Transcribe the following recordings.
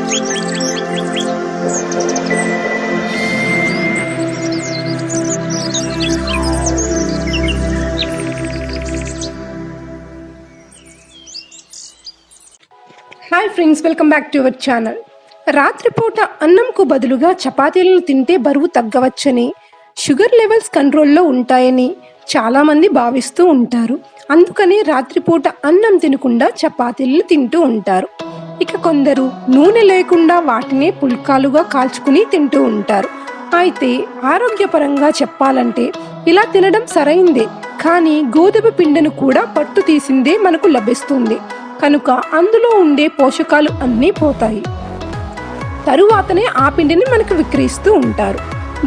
Hi friends, welcome back to our channel. రాత్రిపూట అన్నంకు బదులుగా చపాతీలను తింటే బరువు తగ్గవచ్చని, షుగర్ లెవెల్స్ కంట్రోల్లో ఉంటాయని చాలామంది భావిస్తూ ఉంటారు. అందుకని రాత్రిపూట అన్నం తినకుండా చపాతీలను తింటూ ఉంటారు. ఇక కొందరు నూనె లేకుండా వాటినే పుల్కాలుగా కాల్చుకుని తింటూ ఉంటారు. అయితే ఆరోగ్యపరంగా చెప్పాలంటే ఇలా తినడం సరైందే, కానీ గోధుమ పిండిని కూడా పట్టు తీసిందే మనకు లభిస్తుంది కనుక అందులో ఉండే పోషకాలు అన్నీ పోతాయి. తరువాతనే ఆ పిండిని మనకు విక్రయిస్తూ ఉంటారు.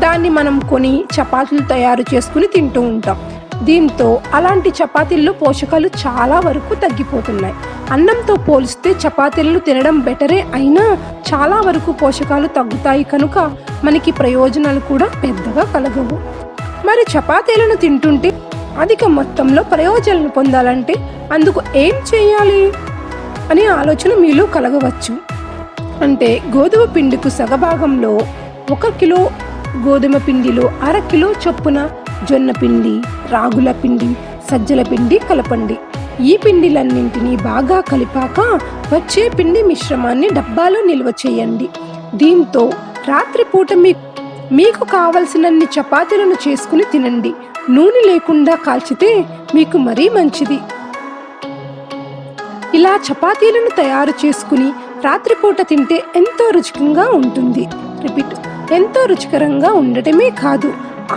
దాన్ని మనం కొని చపాతీలు తయారు చేసుకుని తింటూ ఉంటాం. దీంతో అలాంటి చపాతీల్లో పోషకాలు చాలా వరకు తగ్గిపోతున్నాయి. అన్నంతో పోలిస్తే చపాతీలను తినడం బెటరే, అయినా చాలా వరకు పోషకాలు తగ్గుతాయి కనుక మనకి ప్రయోజనాలు కూడా పెద్దగా కలగవు. మరి చపాతీలను తింటుంటే అధిక మొత్తంలో ప్రయోజనాలను పొందాలంటే అందుకు ఏం చేయాలి అనే ఆలోచన మీలో కలగవచ్చు. అంటే గోధుమ పిండికి సగభాగంలో 1 కిలో గోధుమ పిండిలో 1/2 కిలో చొప్పున జొన్న పిండి, రాగుల పిండి, సజ్జల పిండి కలపండి. ఈ పిండిలన్నింటినీ బాగా కలిపాక వచ్చే పిండి మిశ్రమాన్ని డబ్బాలో నిల్వ చేయండి. దీంతో రాత్రిపూట మీకు కావలసినన్ని చపాతీలను చేసుకుని తినండి. నూనె లేకుండా కాల్చితే మీకు మరీ మంచిది. ఇలా చపాతీలను తయారు చేసుకుని రాత్రిపూట తింటే ఎంతో రుచికరంగా ఉంటుంది. ఎంతో రుచికరంగా ఉండటమే కాదు,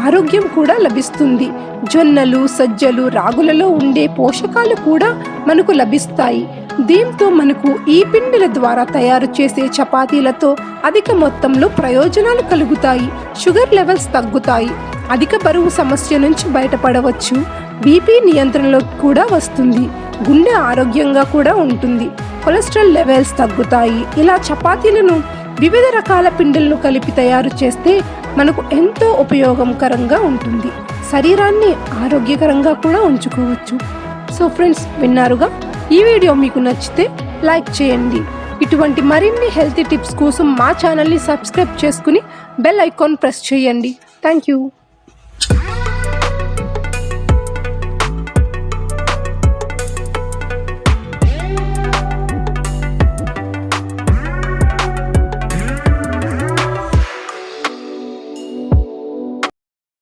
ఆరోగ్యం కూడా లభిస్తుంది. జొన్నలు, సజ్జలు, రాగులలో ఉండే పోషకాలు కూడా మనకు లభిస్తాయి. దీంతో మనకు ఈ పిండిల ద్వారా తయారు చేసే చపాతీలతో అధిక మొత్తంలో ప్రయోజనాలు కలుగుతాయి. షుగర్ లెవెల్స్ తగ్గుతాయి. అధిక బరువు సమస్య నుంచి బయటపడవచ్చు. బీపీ నియంత్రణలోకి కూడా వస్తుంది. గుండె ఆరోగ్యంగా కూడా ఉంటుంది. కొలెస్ట్రాల్ లెవెల్స్ తగ్గుతాయి. ఇలా చపాతీలను వివిధ రకాల పిండిలను కలిపి తయారు చేస్తే మనకు ఎంతో ఉపయోగకరంగా ఉంటుంది. శరీరాన్ని ఆరోగ్యకరంగా కూడా ఉంచుకోవచ్చు. సో ఫ్రెండ్స్, విన్నారుగా. ఈ వీడియో మీకు నచ్చితే లైక్ చేయండి. ఇటువంటి మరిన్ని హెల్తీ టిప్స్ కోసం మా ఛానల్ని సబ్స్క్రైబ్ చేసుకుని బెల్ ఐకాన్ ప్రెస్ చేయండి. Thank you.